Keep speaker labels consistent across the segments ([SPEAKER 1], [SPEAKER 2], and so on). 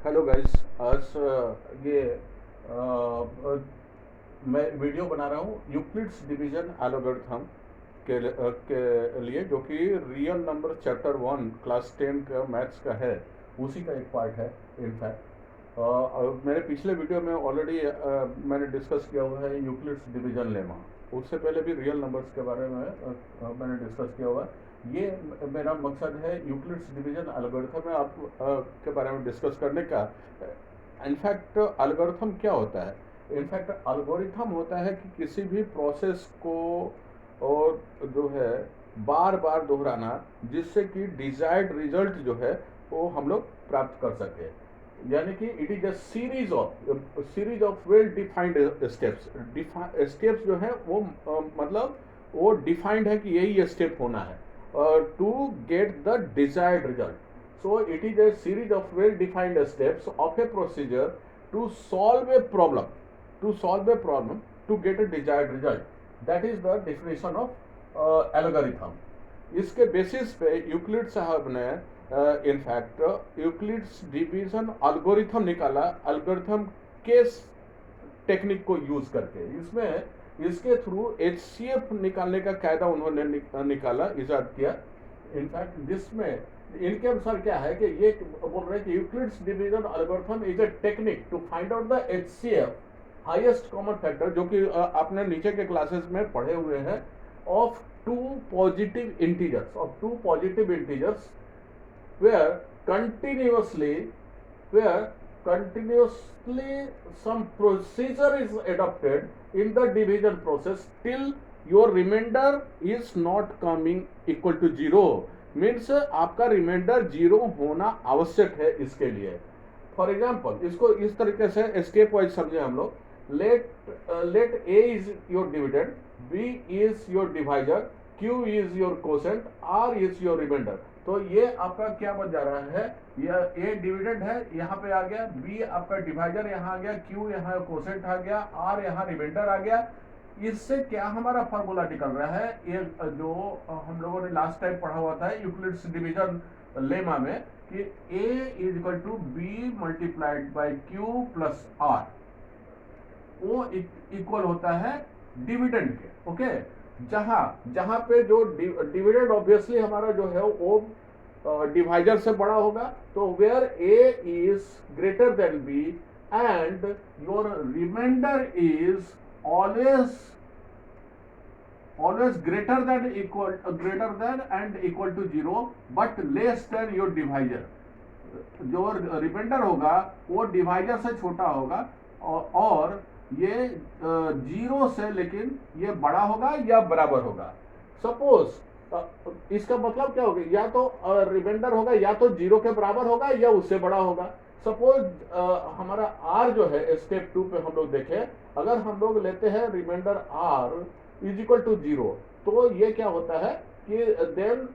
[SPEAKER 1] Hello guys. आज ये अ, अ, मैं वीडियो बना रहा हूँ यूक्लिड्स डिवीजन एल्गोरिथम के लिए, जो कि रियल नंबर चैप्टर 1 क्लास 10 का मैथ्स का है, उसी का एक पार्ट है। इनफैक्ट मेरे पिछले वीडियो में ऑलरेडी मैंने डिस्कस किया हुआ है यूक्लिड्स डिवीजन लेमा। उससे पहले भी रियल नंबर्स के बारे में मैंने डिस्कस किया हुआ है। ये मेरा मकसद है यूक्लिड्स डिवीजन एल्गोरिथम में आप के बारे में डिस्कस करने का। इनफैक्ट एल्गोरिथम क्या होता है? इनफैक्ट एल्गोरिथम होता है कि किसी भी प्रोसेस को और जो है बार बार दोहराना, जिससे कि डिजायर्ड रिजल्ट जो है वो हम लोग प्राप्त कर सके। यानी कि it is a series of well defined steps. Steps जो है वो मतलब वो डिफाइंड है कि यही स्टेप होना है to get the desired result. So it is a series of well-defined steps of a procedure to solve a problem, to get a desired result. That is the definition of algorithm. इसके basis पे Euclid साहब ने in fact Euclid's division algorithm निकाला, algorithm के technique को use करके। इसमें इसके थ्रू एचसीएफ निकालने का कायदा उन्होंने निकाला, इजाद किया। इनफैक्ट जिसमें इनके अनुसार क्या है कि ये बोल रहे हैं कि Euclid's division algorithm is a technique to find out the HCF, highest common factor, जो कि आपने नीचे के क्लासेस में पढ़े हुए हैं, of two positive integers where continuously where continuously some procedure is adopted in the division process till your remainder is not coming equal to zero। Means आपका रिमाइंडर जीरो होना आवश्यक है इसके लिए। फॉर एग्जाम्पल इसको इस तरीके से स्टेप वाइज समझे हम लोग। Let A is your dividend, B is your divisor, Q is your quotient, R is your remainder. तो ये आपका क्या बन जा रहा है? यह ए डिविडेंड है, यहाँ पे आ गया, बी आपका डिवाइजर यहाँ आ गया, क्यू यहाँ कोसेंट आ गया, आर यहाँ रिमाइंडर आ गया। इससे क्या हमारा फॉर्मूला निकल रहा है? ये जो हम लोगों ने लास्ट टाइम पढ़ा हुआ था यूक्लिड्स डिवीजन लेमा में, कि a is equal to b multiplied by q plus r, वो इक्वल होता है डिविडेंड के। ओके, जहां जहां पे जो डिविडेंड ऑब्वियसली हमारा जो है वो डिवाइजर से बड़ा होगा, तो where A is greater than B and your remainder is always greater than and equal to zero but less than your divisor। जो रिमाइंडर होगा वो डिवाइजर से छोटा होगा और ये जीरो से लेकिन ये बड़ा होगा या बराबर होगा। सपोज इसका मतलब क्या होगा? या तो रिमाइंडर होगा या तो जीरो के बराबर होगा या उससे बड़ा होगा। सपोज हमारा आर जो है स्टेप 2 पे हम लोग देखें, अगर हम लोग लेते हैं remainder r is equal to zero, तो ये क्या होता है कि देन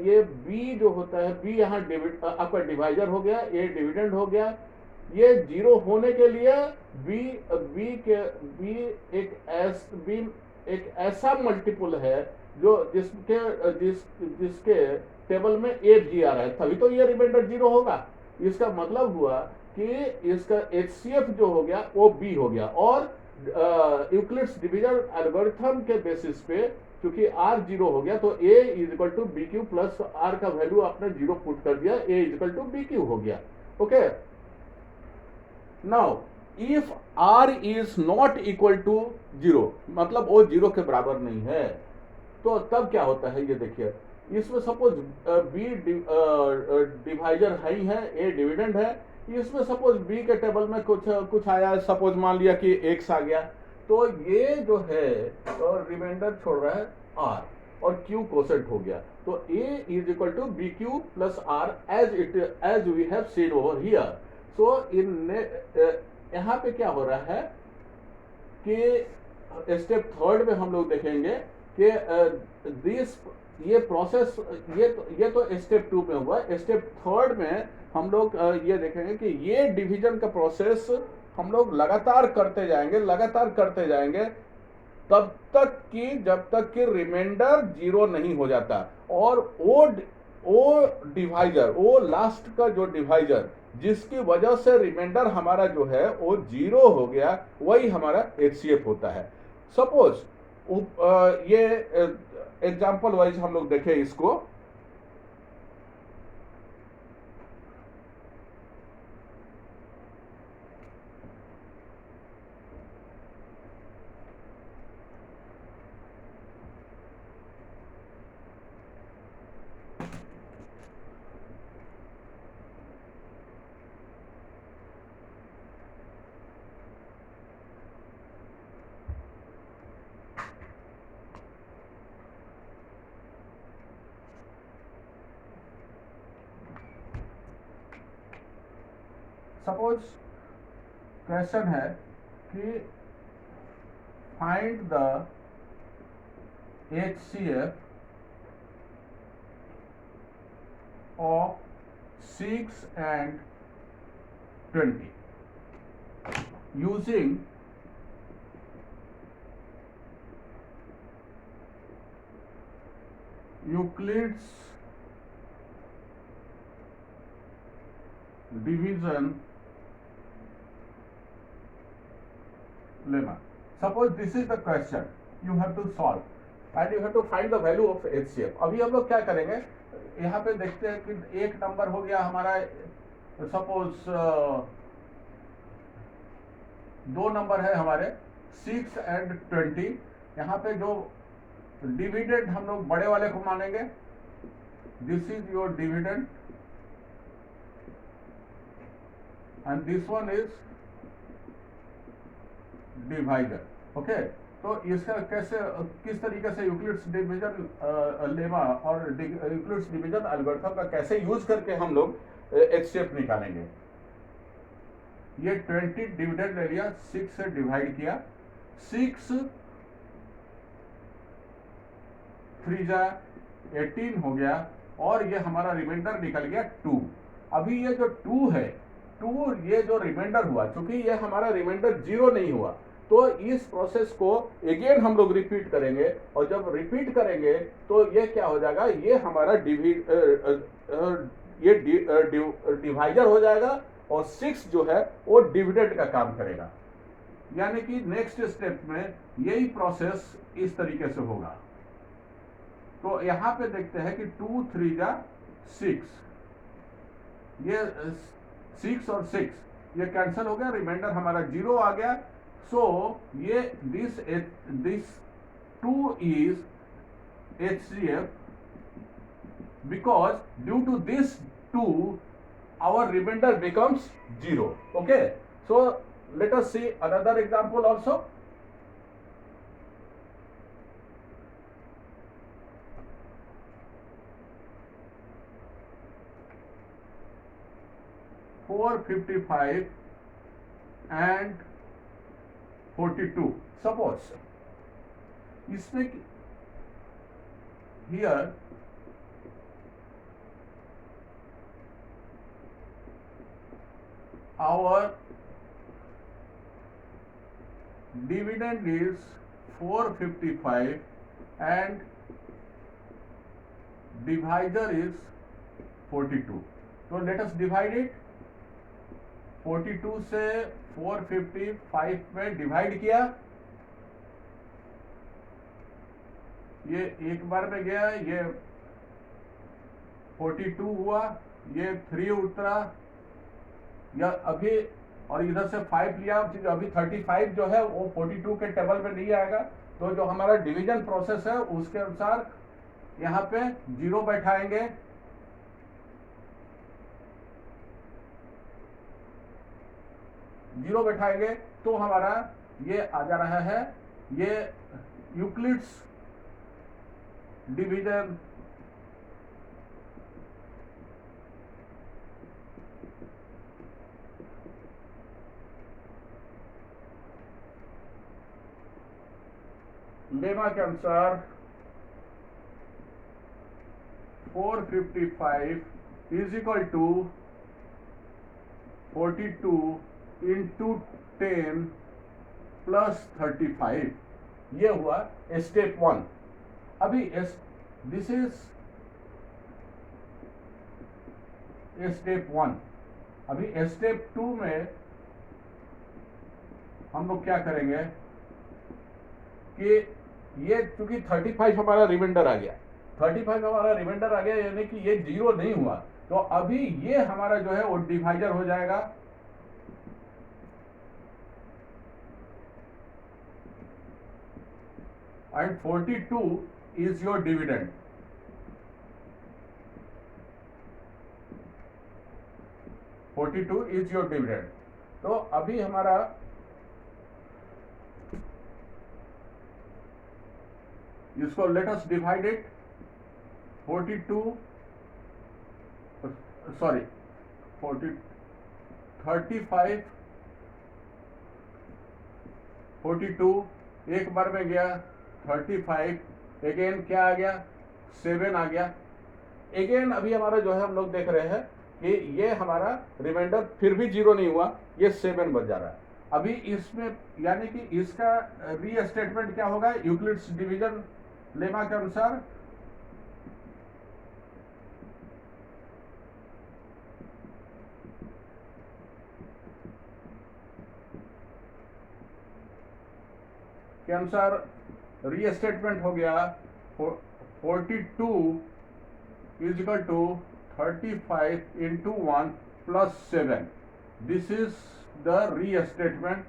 [SPEAKER 1] ये बी जो होता है, बी यहाँ आपका डिवाइजर हो गया, ए डिविडेंड हो गया। ये जीरो होने के लिए बी एक ऐसा मल्टीपल है जो जिसके टेबल में ए भी आ रहा है, तभी तो ये रिमाइंडर जीरो होगा। इसका मतलब हुआ कि इसका एचसीएफ जो हो गया वो बी हो गया। और यूक्लिड्स डिवीजन एल्गोरिथम के बेसिस पे क्योंकि आर जीरो हो गया, तो a is equal to b q plus r का वैल्यू आपने जीरो पुट कर दिया, a is equal to b q हो गया। Okay, now if r is not equal to zero, मतलब वो जीरो के बराबर नहीं है, तो तब क्या होता है ये देखिए। इसमें सपोज बी डिवाइजर है ही है, ए डिविडेंड है। इसमें सपोज बी के टेबल में कुछ आया, सपोज मान लिया कि एक्स आ गया, तो ये जो है रिमाइंडर छोड़ रहा है आर और क्यू कोसेंट हो गया। तो a is equal to b q plus r as we have seen over here. So यहाँ पे क्या हो रहा है कि स्टेप 3 में हम लोग देखेंगे कि ये प्रोसेस ये तो स्टेप 2 में हुआ। स्टेप 3 में हम लोग ये देखेंगे कि ये डिवीजन का प्रोसेस हम लोग लगातार करते जाएंगे जब तक कि रिमाइंडर जीरो नहीं हो जाता। और वो डिवाइजर, वो लास्ट का जो डिवाइजर जिसकी वजह से रिमाइंडर हमारा जो है वो 0 हो गया, वही हमारा HCF होता है। सपोज ये एग्जांपल वाइज हम लोग देखें इसको। सपोज क्वेश्चन है कि find the HCF of 6 and 20 using Euclid's division lemma. Suppose this is the question you have to solve and you have to find the value of HCF. अभी हम लोग क्या करेंगे, यहाँ पे देखते हैं कि एक नंबर हो गया हमारा, सपोज दो नंबर है हमारे 6 and 20। यहाँ पे जो डिविडेंड हम लोग बड़े वाले को मानेंगे, this is your dividend and this one is divider. Okay, तो इसका कैसे, किस तरीके से यूक्लिड्स डिवीजन लेमा और यूक्लिड्स डिवीजन एल्गोरिथम का कैसे यूज करके हम लोग HCF निकालेंगे। ये 20 डिविडेंड ले लिया, 6 से डिवाइड किया, 6 3 जा 18 हो गया और ये हमारा रिमाइंडर निकल गया 2। अभी ये जो 2 है, 2 ये जो रिमाइंडर हुआ, क्योंकि ये हमारा रिमाइंडर 0 नहीं हुआ, तो इस प्रोसेस को अगेन हम लोग रिपीट करेंगे और जब रिपीट करेंगे तो ये क्या हो जाएगा, ये हमारा डिवाइजर हो जाएगा और 6 जो है वो डिविडेंड का काम करेगा। यानी कि नेक्स्ट स्टेप में यही प्रोसेस इस तरीके से होगा। तो यहां पे देखते हैं कि 2 3 जा 6, ये 6 और 6 ये कैंसिल हो गया, रिमाइंडर हमारा 0 आ गया। सो ये this 2 is HCF because due to this 2 our remainder becomes 0. Okay, so let us see another example also. $455 and 42. Suppose इसमें here our dividend is 455 and divisor is 42. So let us divide it। 42 से 455 में divide किया, ये एक बार में गया, ये 42 हुआ, ये 3 उतरा, या अभी और इधर से 5 लिया, अभी 35 जो है वो 42 के टेबल में नहीं आएगा। तो जो हमारा डिवीजन प्रोसेस है उसके अनुसार यहाँ पे 0 बैठाएंगे, तो हमारा ये आ जा रहा है, ये यूक्लिड्स डिवीजन लेमा के अनुसार 455 is equal to 42 into 10 plus 35, ये हुआ स्टेप 1। अभी दिस इज स्टेप 1। अभी स्टेप 2 में हम लोग क्या करेंगे कि ये चूंकि 35 हमारा रिमाइंडर आ गया, 35 हमारा रिमाइंडर आ गया, यानी कि ये 0 नहीं हुआ, तो अभी ये हमारा जो है वो डिवाइजर हो जाएगा। And 42 is your dividend. 42 is your dividend. तो अभी हमारा इसको let us divide it. 42 sorry 40 35 42 एक बार में गया 35, अगेन क्या आ गया 7 आ गया। अगेन अभी हमारा जो है हम लोग देख रहे हैं कि ये हमारा रिमाइंडर फिर भी 0 नहीं हुआ, ये 7 बच जा रहा है। अभी इसमें यानी कि इसका रीस्टेटमेंट क्या होगा यूक्लिड्स डिवीजन लेमा के अनुसार। के अनुसार रीस्टेटमेंट हो गया 42 is equal to 35 into 1 plus 7। This is the restatement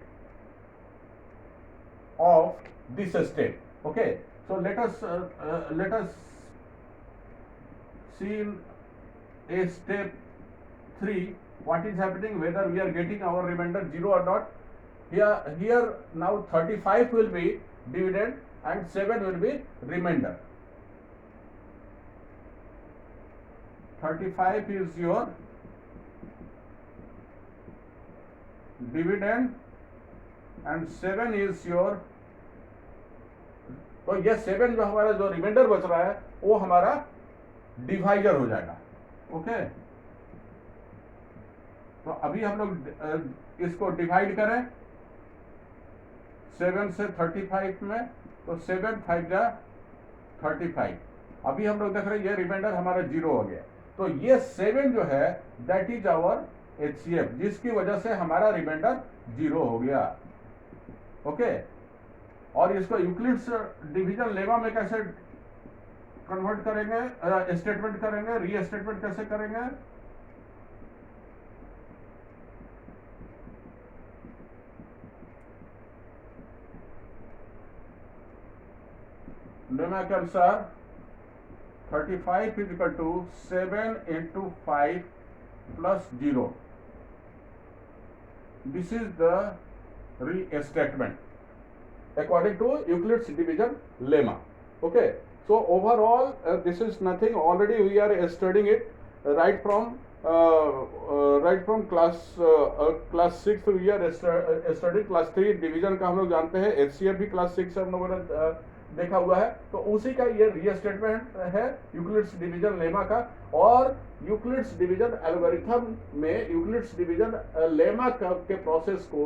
[SPEAKER 1] of this step. Okay, so let us see in a step 3 what is happening, whether we are getting our remainder 0 or not. Here now 35 will be dividend and 7 will be remainder. 35 is your dividend and 7 is your, तो ये 7 जो हमारा जो reminder बच रहा है वो हमारा डिवाइजर हो जाएगा। ओके, तो अभी हम लोग इसको डिवाइड करें 7 से 35 में, तो 7 5 जा 35। अभी हम लोग देख रहे हैं ये रिमाइंडर हमारा 0 हो गया, तो ये 7 जो है दैट इज आवर HCF, जिसकी वजह से हमारा रिमाइंडर 0 हो गया। ओके, और इसको यूक्लिड्स डिवीजन लेमा में कैसे कन्वर्ट करेंगे, स्टेटमेंट करेंगे, रीस्टेटमेंट कैसे करेंगे। लेमा के अनुसार 35 is equal to 7 into 5 plus 0। This is the restatement according to Euclid's division lemma. Okay, so overall this is nothing, already we are studying it right from class 6 we are studying class 3 division का हम लोग जानते हैं, HCF भी class 6 हम लोगों ने देखा हुआ है, तो उसी का ये रीस्टेटमेंट है यूक्लिड्स डिवीजन लेमा का। और यूक्लिड्स डिवीजन एल्गोरिथम में यूक्लिड्स डिवीजन लेमा के प्रोसेस को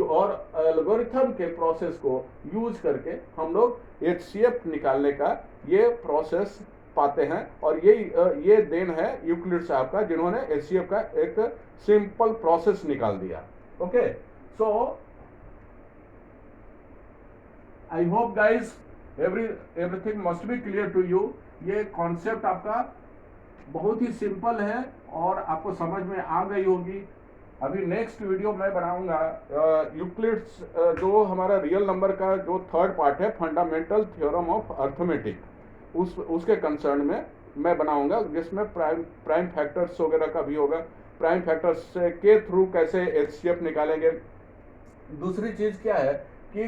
[SPEAKER 1] और एल्गोरिथम के प्रोसेस को यूज करके हम लोग HCF निकालने का ये प्रोसेस पाते हैं। और ये देन है यूक्लिड साहब का, जिन्होंने HCF का एक सिंपल प्रोसेस निकाल दिया। Okay, so I hope guys everything must be clear to you। ये कॉन्सेप्ट आपका बहुत ही सिंपल है और आपको समझ में आ गई होगी। अभी नेक्स्ट वीडियो मैं बनाऊंगा यूक्लिड्स जो हमारा रियल नंबर का जो थर्ड पार्ट है, फंडामेंटल थ्योरम ऑफ अर्थमेटिक, उसके कंसर्न में मैं बनाऊंगा, जिसमें प्राइम फैक्टर्स वगैरह का भी होगा, प्राइम फैक्टर्स के थ्रू कैसे HCF निकालेंगे। दूसरी चीज क्या है कि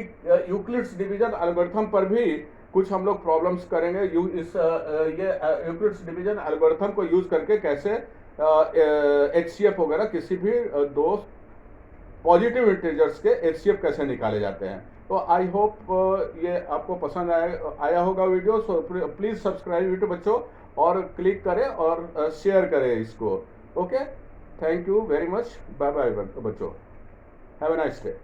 [SPEAKER 1] यूक्लिड्स डिवीजन एल्गोरिथम पर भी कुछ हम लोग प्रॉब्लम्स करेंगे। ये यूक्लिड्स डिवीजन एल्गोरिथम को यूज करके कैसे HCF वगैरह किसी भी दो पॉजिटिव इंटीजर्स के HCF कैसे निकाले जाते हैं। तो आई होप ये आपको पसंद आया होगा video. So please subscribe YouTube बच्चों, और क्लिक करें और शेयर करें इसको। Okay, thank you very much, bye bye बच्चों, हैव अ नाइस डे।